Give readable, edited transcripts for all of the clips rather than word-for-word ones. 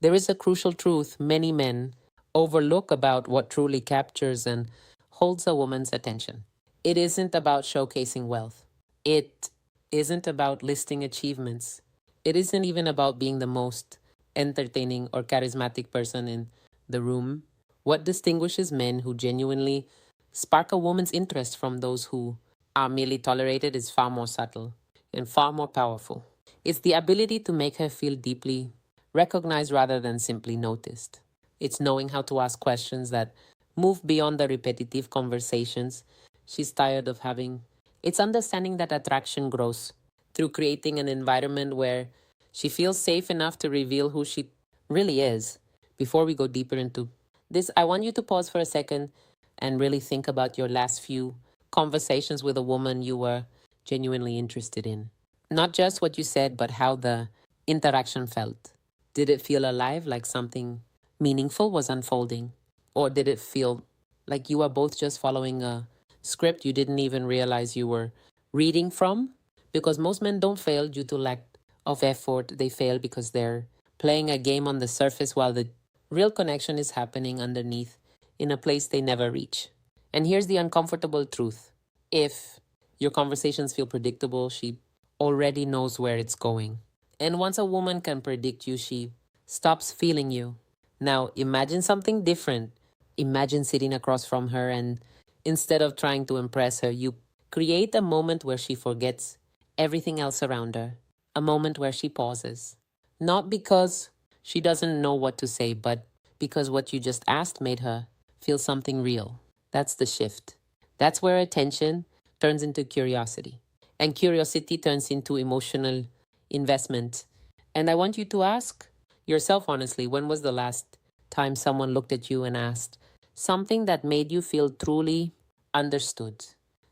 There is a crucial truth many men overlook about what truly captures and holds a woman's attention. It isn't about showcasing wealth. It isn't about listing achievements. It isn't even about being the most entertaining or charismatic person in the room. What distinguishes men who genuinely spark a woman's interest from those who are merely tolerated is far more subtle and far more powerful. It's the ability to make her feel deeply recognized rather than simply noticed. It's knowing how to ask questions that move beyond the repetitive conversations she's tired of having. It's understanding that attraction grows through creating an environment where she feels safe enough to reveal who she really is. Before we go deeper into this, I want you to pause for a second and really think about your last few conversations with a woman you were genuinely interested in. Not just what you said, but how the interaction felt. Did it feel alive, like something meaningful was unfolding? Or did it feel like you were both just following a script you didn't even realize you were reading from? Because most men don't fail due to lack of effort, they fail because they're playing a game on the surface while the real connection is happening underneath in a place they never reach. And here's the uncomfortable truth: if your conversations feel predictable, she already knows where it's going. And once a woman can predict you, she stops feeling you. Now, imagine something different. Imagine sitting across from her, and instead of trying to impress her, you create a moment where she forgets everything else around her. A moment where she pauses. Not because she doesn't know what to say, but because what you just asked made her feel something real. That's the shift. That's where attention turns into curiosity, and curiosity turns into emotional investment. And I want you to ask yourself honestly, when was the last time someone looked at you and asked something that made you feel truly understood?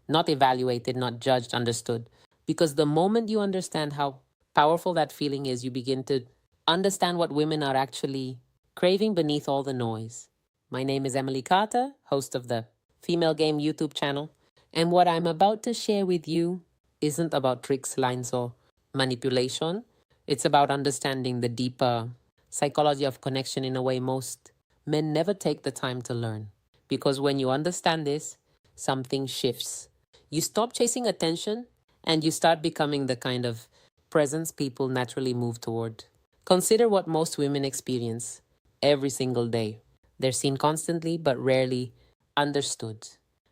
Not evaluated, not judged, understood. Because the moment you understand how powerful that feeling is, you begin to understand what women are actually craving beneath all the noise. My name is Emily Carter, host of the Female Game YouTube channel, and what I'm about to share with you isn't about tricks, lines, or manipulation. It's about understanding the deeper psychology of connection in a way most men never take the time to learn. Because when you understand this, something shifts. You stop chasing attention and you start becoming the kind of presence people naturally move toward. Consider what most women experience every single day. They're seen constantly but rarely understood.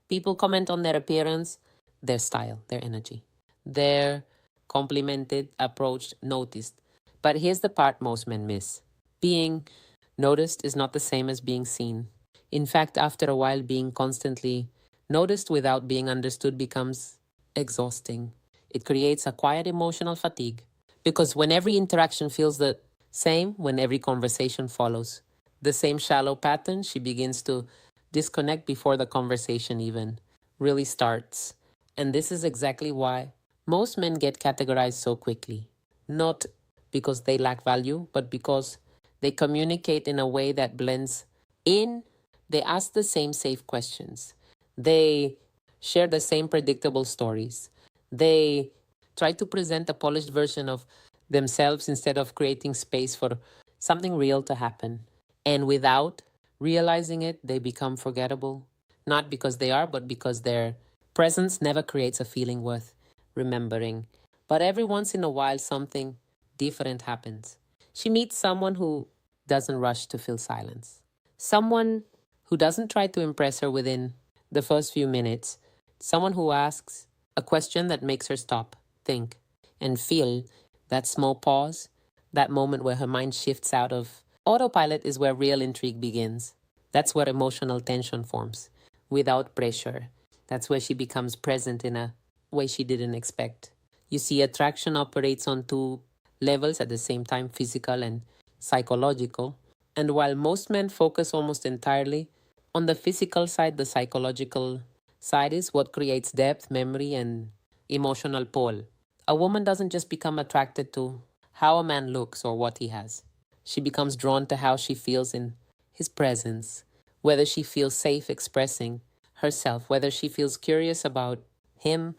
People comment on their appearance, their style, their energy. They're complimented, approached, noticed. But here's the part most men miss: being noticed is not the same as being seen. In fact, after a while, being constantly noticed without being understood becomes exhausting. It creates a quiet emotional fatigue because when every interaction feels the same, when every conversation follows the same shallow pattern, she begins to disconnect before the conversation even really starts. And this is exactly why most men get categorized so quickly. Not because they lack value, but because they communicate in a way that blends in. They ask the same safe questions. They share the same predictable stories. They try to present a polished version of themselves instead of creating space for something real to happen. And without realizing it, they become forgettable. Not because they are, but because their presence never creates a feeling worth remembering. But every once in a while, something different happens. She meets someone who doesn't rush to fill silence, someone who doesn't try to impress her within the first few minutes, someone who asks a question that makes her stop, think, and feel. That small pause, that moment where her mind shifts out of autopilot, is where real intrigue begins. That's where emotional tension forms without pressure. That's where she becomes present in a way she didn't expect. You see, attraction operates on two levels at the same time: physical and psychological. And while most men focus almost entirely on the physical side, the psychological side is what creates depth, memory, and emotional pull. A woman doesn't just become attracted to how a man looks or what he has. She becomes drawn to how she feels in his presence, whether she feels safe expressing herself, whether she feels curious about him.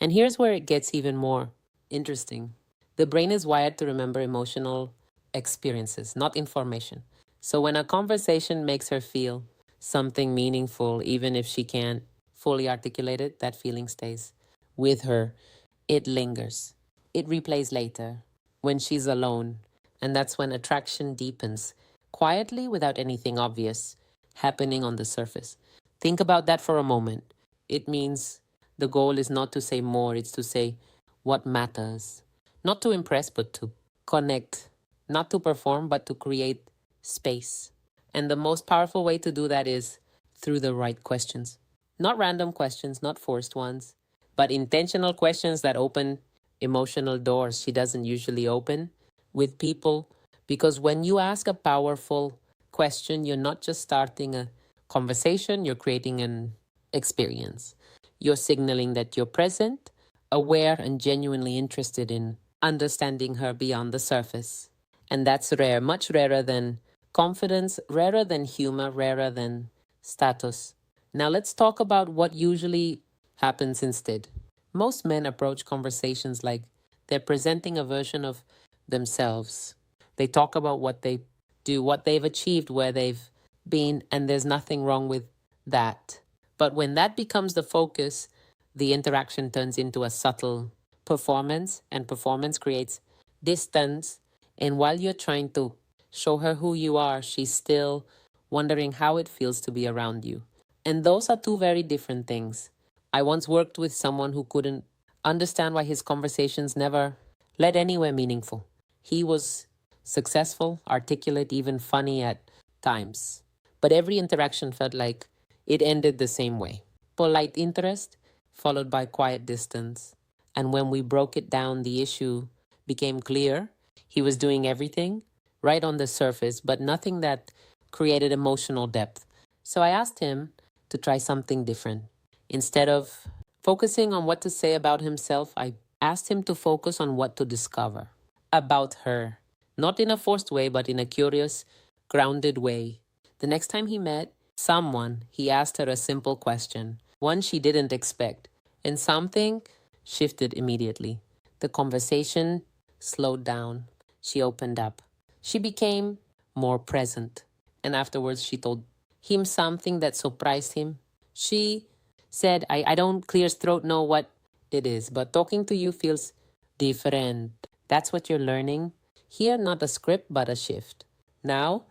And here's where it gets even more interesting. The brain is wired to remember emotional experiences, not information. So when a conversation makes her feel something meaningful, even if she can't fully articulate it, that feeling stays with her. It lingers. It replays later when she's alone. And that's when attraction deepens quietly without anything obvious happening on the surface. Think about that for a moment. It means the goal is not to say more, it's to say what matters. Not to impress, but to connect. Not to perform, but to create space. And the most powerful way to do that is through the right questions. Not random questions, not forced ones, but intentional questions that open emotional doors she doesn't usually open with people. Because when you ask a powerful question, you're not just starting a conversation, you're creating an experience. You're signaling that you're present, aware, and genuinely interested in understanding her beyond the surface. And that's rare, much rarer than confidence, rarer than humor, rarer than status. Now let's talk about what usually happens instead. Most men approach conversations like they're presenting a version of themselves. They talk about what they do, what they've achieved, where they've been, and there's nothing wrong with that. But when that becomes the focus, the interaction turns into a subtle performance, and performance creates distance. And while you're trying to show her who you are, she's still wondering how it feels to be around you. And those are two very different things. I once worked with someone who couldn't understand why his conversations never led anywhere meaningful. He was successful, articulate, even funny at times. But every interaction felt like it ended the same way: polite interest, followed by quiet distance. And when we broke it down, the issue became clear. He was doing everything right on the surface, but nothing that created emotional depth. So I asked him to try something different. Instead of focusing on what to say about himself, I asked him to focus on what to discover about her. Not in a forced way, but in a curious, grounded way. The next time he met someone, he asked her a simple question, one she didn't expect, and something shifted immediately. The conversation slowed down. She opened up. She became more present. And afterwards, she told him something that surprised him. She said, I don't clear throat know what it is, but talking to you feels different. That's what you're learning. Here, not a script, but a shift. Now,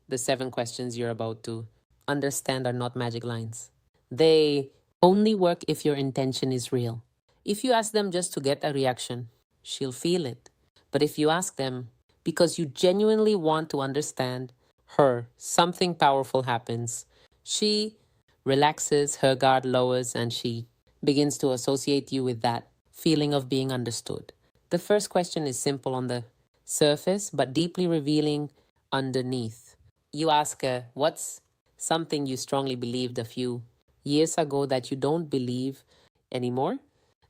the 7 questions you're about to understand are not magic lines. They only work if your intention is real. If you ask them just to get a reaction, she'll feel it. But if you ask them because you genuinely want to understand her, something powerful happens. She relaxes, her guard lowers, and she begins to associate you with that feeling of being understood. The first question is simple on the surface, but deeply revealing underneath. You ask her, what's something you strongly believed a few years ago that you don't believe anymore?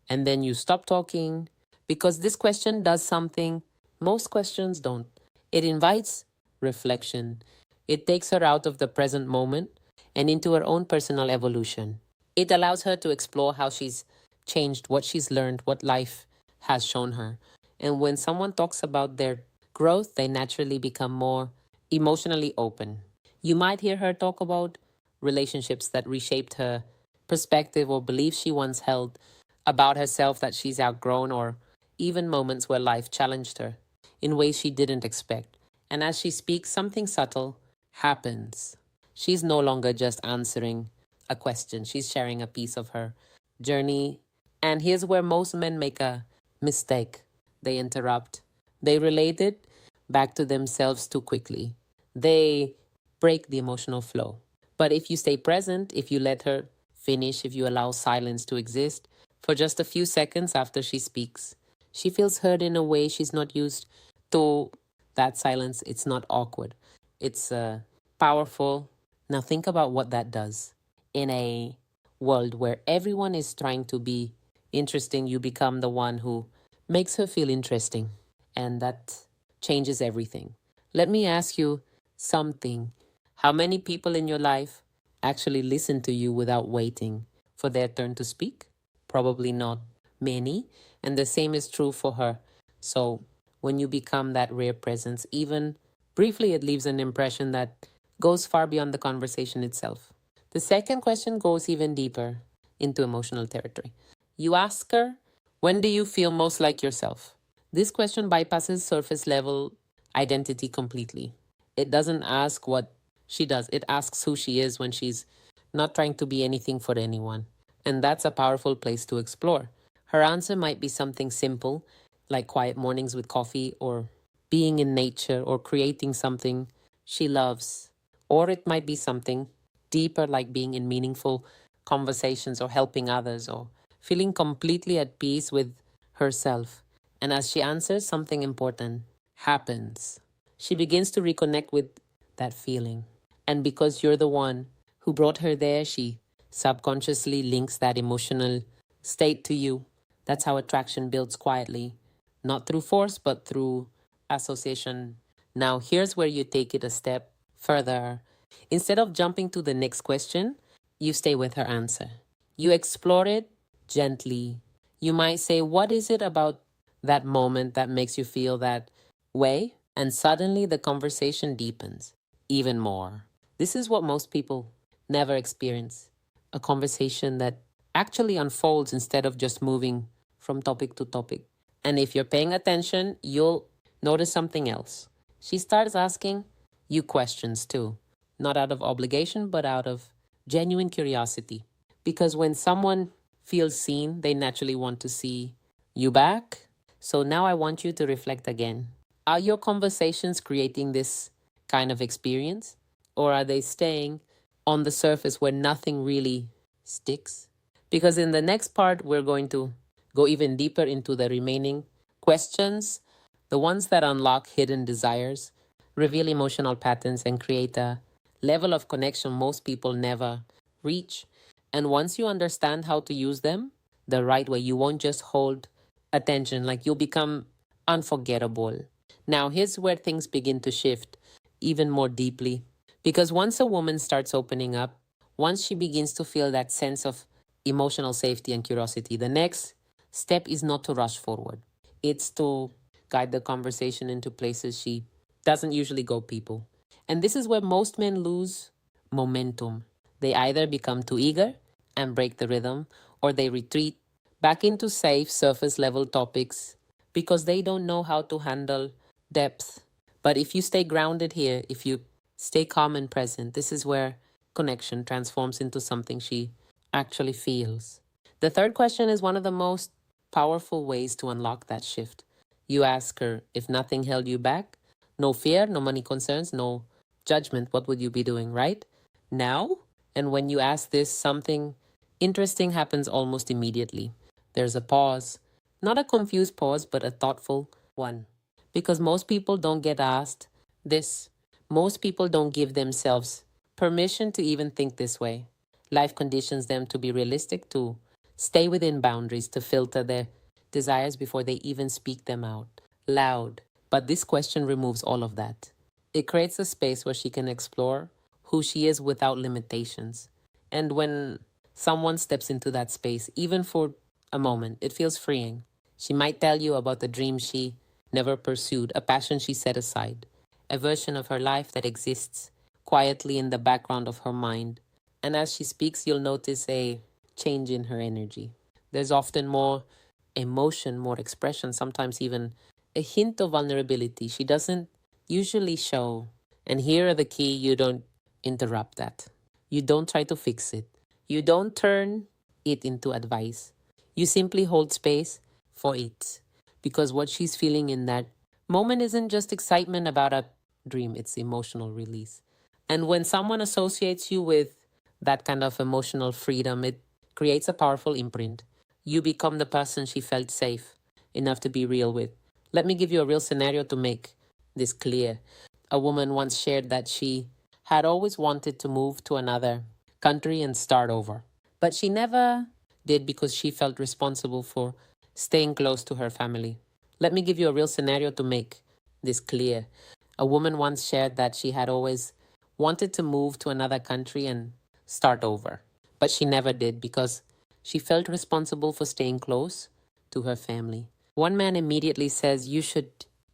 And then you stop talking because this question does something most questions don't. It invites reflection. It takes her out of the present moment and into her own personal evolution. It allows her to explore how she's changed, what she's learned, what life has shown her. And when someone talks about their growth, they naturally become more emotionally open. You might hear her talk about relationships that reshaped her perspective or beliefs she once held about herself that she's outgrown, or even moments where life challenged her in ways she didn't expect. And as she speaks, something subtle happens. She's no longer just answering a question, she's sharing a piece of her journey. And here's where most men make a mistake: they interrupt, they relate it back to themselves too quickly. They break the emotional flow. But if you stay present, if you let her finish, if you allow silence to exist for just a few seconds after she speaks, she feels heard in a way she's not used to. That silence, it's not awkward. It's powerful. Now think about what that does. In a world where everyone is trying to be interesting, you become the one who makes her feel interesting. And that changes everything. Let me ask you something. How many people in your life actually listen to you without waiting for their turn to speak? Probably not many. And the same is true for her. So when you become that rare presence. Even briefly, it leaves an impression that goes far beyond the conversation itself. The second question goes even deeper into emotional territory. You ask her, when do you feel most like yourself? This question bypasses surface level identity completely. It doesn't ask what she does, it asks who she is when she's not trying to be anything for anyone. And that's a powerful place to explore. Her answer might be something simple, like quiet mornings with coffee, or being in nature, or creating something she loves. Or it might be something deeper, like being in meaningful conversations, or helping others, or feeling completely at peace with herself. And as she answers, something important happens. She begins to reconnect with that feeling. And because you're the one who brought her there, she subconsciously links that emotional state to you. That's how attraction builds quietly, not through force, but through association. Now, here's where you take it a step further. Instead of jumping to the next question, you stay with her answer. You explore it gently. You might say, what is it about that moment that makes you feel that way? And suddenly the conversation deepens even more. This is what most people never experience, a conversation that actually unfolds instead of just moving from topic to topic. And if you're paying attention, you'll notice something else. She starts asking you questions too, not out of obligation, but out of genuine curiosity. Because when someone feels seen, they naturally want to see you back. So now I want you to reflect again. Are your conversations creating this kind of experience? Or are they staying on the surface where nothing really sticks? Because in the next part, we're going to go even deeper into the remaining questions, the ones that unlock hidden desires, reveal emotional patterns, and create a level of connection most people never reach. And once you understand how to use them the right way, you won't just hold attention, like you'll become unforgettable. Now, here's where things begin to shift even more deeply. Because once a woman starts opening up, once she begins to feel that sense of emotional safety and curiosity, the next step is not to rush forward. It's to guide the conversation into places she doesn't usually go, people. And this is where most men lose momentum. They either become too eager and break the rhythm, or they retreat back into safe surface level topics because they don't know how to handle depth. But if you stay grounded here, if you stay calm and present, this is where connection transforms into something she actually feels. The third question is one of the most powerful ways to unlock that shift. You ask her, if nothing held you back, no fear, no money concerns, no judgment, what would you be doing right now? And when you ask this, something interesting happens almost immediately. There's a pause, not a confused pause, but a thoughtful one. Because most people don't get asked this. Most people don't give themselves permission to even think this way. Life conditions them to be realistic, to stay within boundaries, to filter their desires before they even speak them out loud. But this question removes all of that. It creates a space where she can explore who she is without limitations. And when someone steps into that space, even for a moment, it feels freeing. She might tell you about the dream she never pursued, a passion she set aside, a version of her life that exists quietly in the background of her mind. And as she speaks, you'll notice a change in her energy. There's often more emotion, more expression, sometimes even a hint of vulnerability she doesn't usually show. And here are the key: you don't interrupt that. You don't try to fix it. You don't turn it into advice. You simply hold space for it. Because what she's feeling in that moment isn't just excitement about a dream, it's emotional release. And when someone associates you with that kind of emotional freedom, it creates a powerful imprint. You become the person she felt safe enough to be real with. Let me give you a real scenario to make this clear. A woman once shared that she had always wanted to move to another country and start over. But she never did because she felt responsible for staying close to her family. Let me give you a real scenario to make this clear. A woman once shared that she had always wanted to move to another country and start over. But she never did because she felt responsible for staying close to her family. One man immediately says, "You should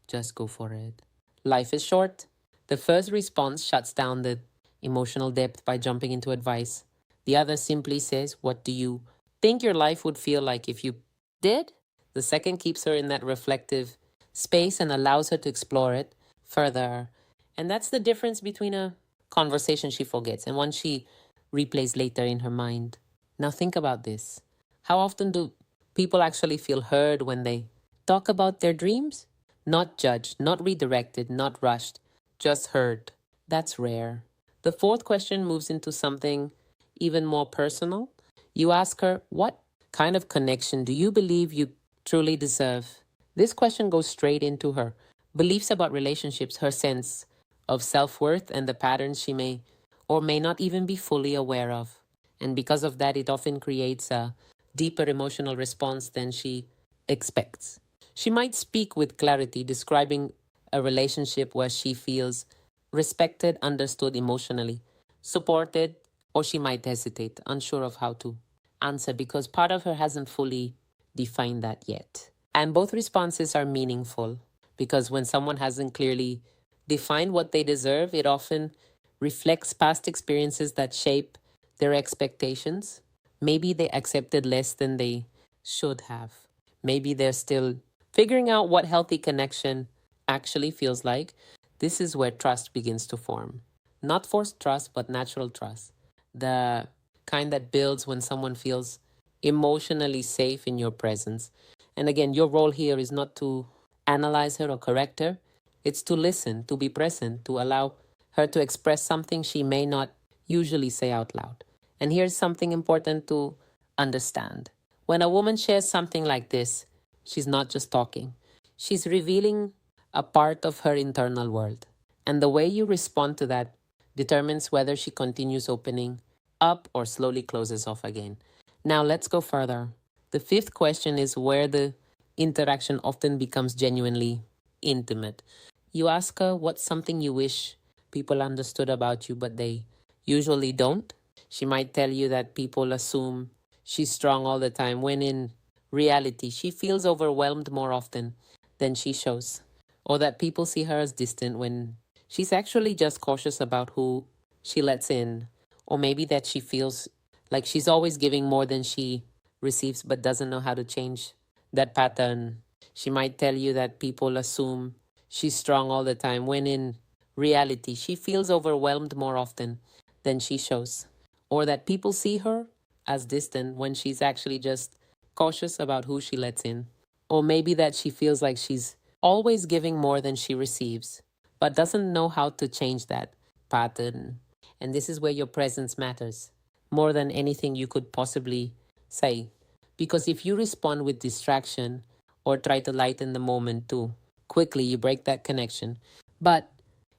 just go for it. Life is short. The first response shuts down the emotional depth by jumping into advice. The other simply says, "What do you think your life would feel like if you did?" The second keeps her in that reflective space and allows her to explore it further. And that's the difference between a conversation she forgets and one she replays later in her mind. Now, think about this. How often do people actually feel heard when they talk about their dreams? Not judged, not redirected, not rushed, just heard. That's rare. The fourth question moves into something even more personal. You ask her, "What kind of connection do you believe you truly deserve?" This question goes straight into her beliefs about relationships, her sense of self worth, and the patterns she may or may not even be fully aware of. And because of that, it often creates a deeper emotional response than she expects. She might speak with clarity, describing a relationship where she feels respected, understood emotionally, supported, or she might hesitate, unsure of how to answer because part of her hasn't fully defined that yet. And both responses are meaningful because when someone hasn't clearly defined what they deserve, it often reflects past experiences that shape their expectations. Maybe they accepted less than they should have. Maybe they're still figuring out what healthy connection actually feels like. This is where trust begins to form. Not forced trust, but natural trust. The kind that builds when someone feels emotionally safe in your presence. And again, your role here is not to analyze her or correct her, it's to listen, to be present, to allow her to express something she may not usually say out loud. And here's something important to understand. When a woman shares something like this, she's not just talking, she's revealing a part of her internal world. And the way you respond to that determines whether she continues opening up or slowly closes off again. Now, let's go further. The fifth question is where the interaction often becomes genuinely intimate. You ask her what's something you wish people understood about you, but they usually don't. She might tell you that people assume she's strong all the time, when in reality, she feels overwhelmed more often than she shows. Or that people see her as distant when she's actually just cautious about who she lets in. Or maybe that she feels like she's always giving more than she receives but doesn't know how to change that pattern. She might tell you that people assume she's strong all the time, when in reality, she feels overwhelmed more often than she shows. Or that people see her as distant when she's actually just cautious about who she lets in. Or maybe that she feels like she's always giving more than she receives, but doesn't know how to change that pattern. And this is where your presence matters more than anything you could possibly say. Because if you respond with distraction or try to lighten the moment too quickly, you break that connection. But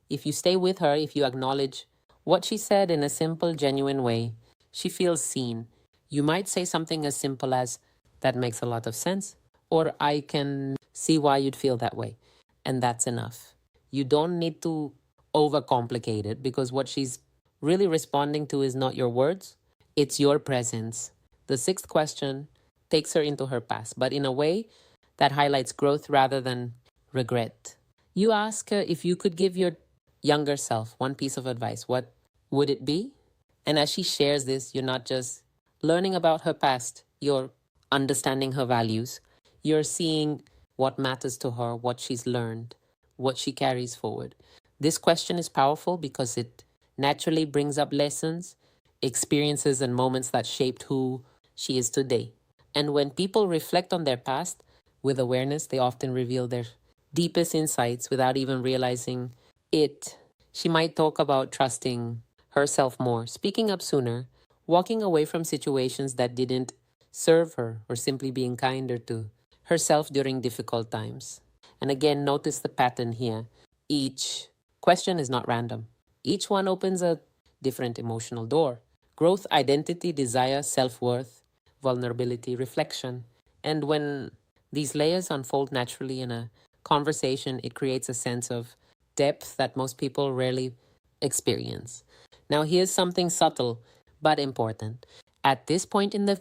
if you stay with her, if you acknowledge what she said in a simple, genuine way, she feels seen. You might say something as simple as, "That makes a lot of sense," or "I can see why you'd feel that way." And that's enough. You don't need to overcomplicate it because what she's really responding to is not your words, it's your presence. The sixth question takes her into her past, but in a way that highlights growth rather than regret. You ask her if you could give your younger self one piece of advice, what would it be? And as she shares this, you're not just learning about her past, you're understanding her values. You're seeing what matters to her, what she's learned, what she carries forward. This question is powerful because it naturally brings up lessons, experiences, and moments that shaped who she is today. And when people reflect on their past with awareness, they often reveal their deepest insights without even realizing it. She might talk about trusting herself more, speaking up sooner, walking away from situations that didn't serve her, or simply being kinder to herself during difficult times. And again, notice the pattern here. Each question is not random. Each one opens a different emotional door. Growth, identity, desire, self worth, vulnerability, reflection. And when these layers unfold naturally in a conversation, it creates a sense of depth that most people rarely experience. Now, here's something subtle but important. At this point in the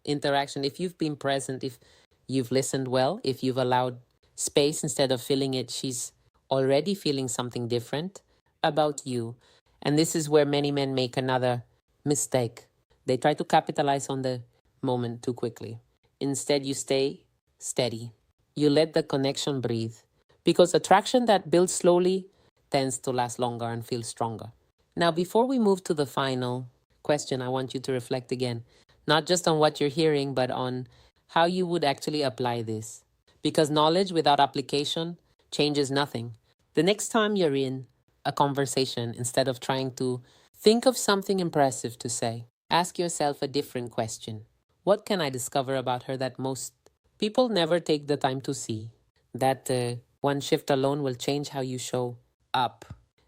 interaction, if you've been present, if you've listened well, if you've allowed space instead of filling it, she's already feeling something different about you. And this is where many men make another mistake. They try to capitalize on the moment too quickly. Instead, you stay steady. You let the connection breathe. Because attraction that builds slowly tends to last longer and feel stronger. Now, before we move to the final question, I want you to reflect again, not just on what you're hearing, but on how you would actually apply this. Because knowledge without application changes nothing. The next time you're in a conversation, instead of trying to think of something impressive to say, ask yourself a different question. What can I discover about her that most people never take the time to see? That one shift alone will change how you show up.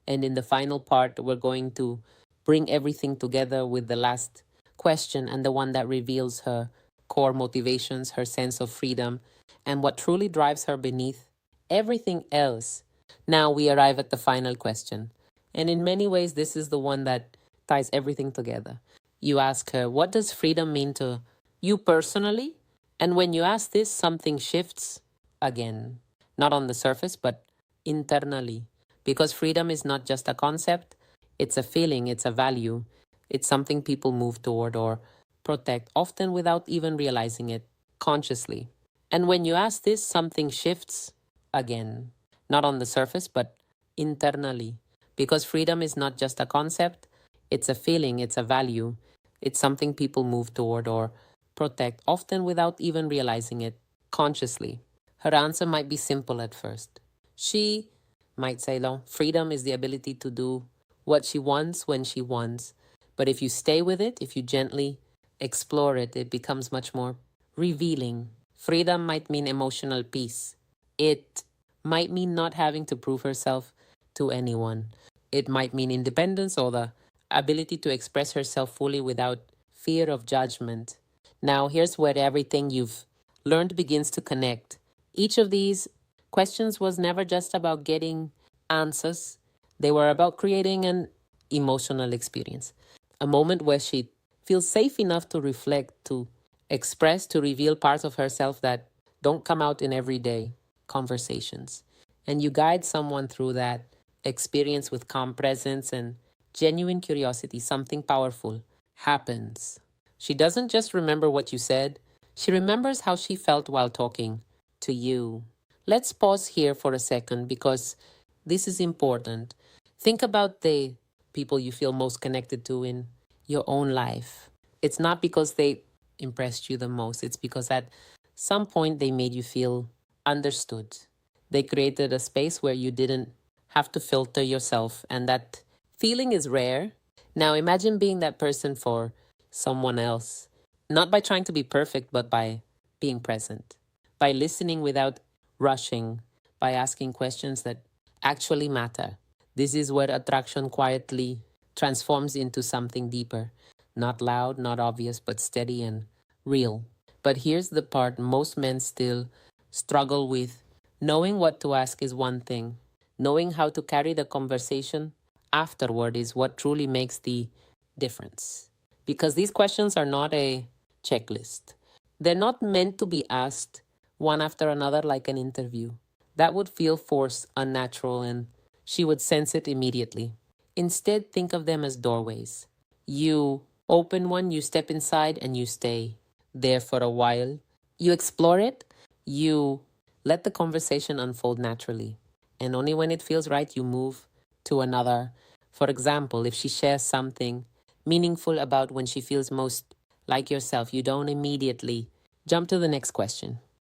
And in the final part, we're going to bring everything together with the last question and the one that reveals her core motivations, her sense of freedom, and what truly drives her beneath everything else. Now we arrive at the final question. And in many ways, this is the one that ties everything together. You ask her, what does freedom mean to you personally? And when you ask this, something shifts again, not on the surface, but internally. Because freedom is not just a concept, it's a feeling, it's a value, it's something people move toward or protect, often without even realizing it consciously. And when you ask this, something shifts again, not on the surface, but internally. Because freedom is not just a concept, it's a feeling, it's a value, it's something people move toward or protect, often without even realizing it consciously. Her answer might be simple at first. She might say, no, freedom is the ability to do what she wants when she wants. But if you stay with it, if you gently explore it, it becomes much more revealing. Freedom might mean emotional peace. It might mean not having to prove herself to anyone. It might mean independence or the ability to express herself fully without fear of judgment. Now, here's where everything you've learned begins to connect. Each of these questions was never just about getting answers, they were about creating an emotional experience, a moment where she feels safe enough to reflect, to express, to reveal parts of herself that don't come out in everyday conversations. And you guide someone through that experience with calm presence and genuine curiosity. Something powerful happens. She doesn't just remember what you said, she remembers how she felt while talking to you. Let's pause here for a second because this is important. Think about the people you feel most connected to in your own life. It's not because they impressed you the most, it's because at some point they made you feel understood. They created a space where you didn't have to filter yourself, and that feeling is rare. Now imagine being that person for someone else, not by trying to be perfect, but by being present, by listening without rushing, by asking questions that actually matter. This is where attraction quietly transforms into something deeper, not loud, not obvious, but steady and real. But here's the part most men still struggle with. Knowing what to ask is one thing, knowing how to carry the conversation afterward is what truly makes the difference. Because these questions are not a checklist, they're not meant to be asked one after another like an interview. That would feel forced, unnatural, and she would sense it immediately. Instead, think of them as doorways. You open one, you step inside, and you stay there for a while. You explore it, you let the conversation unfold naturally. And only when it feels right, you move to another. For example, if she shares something meaningful about when she feels most like yourself, you don't immediately jump to the next question.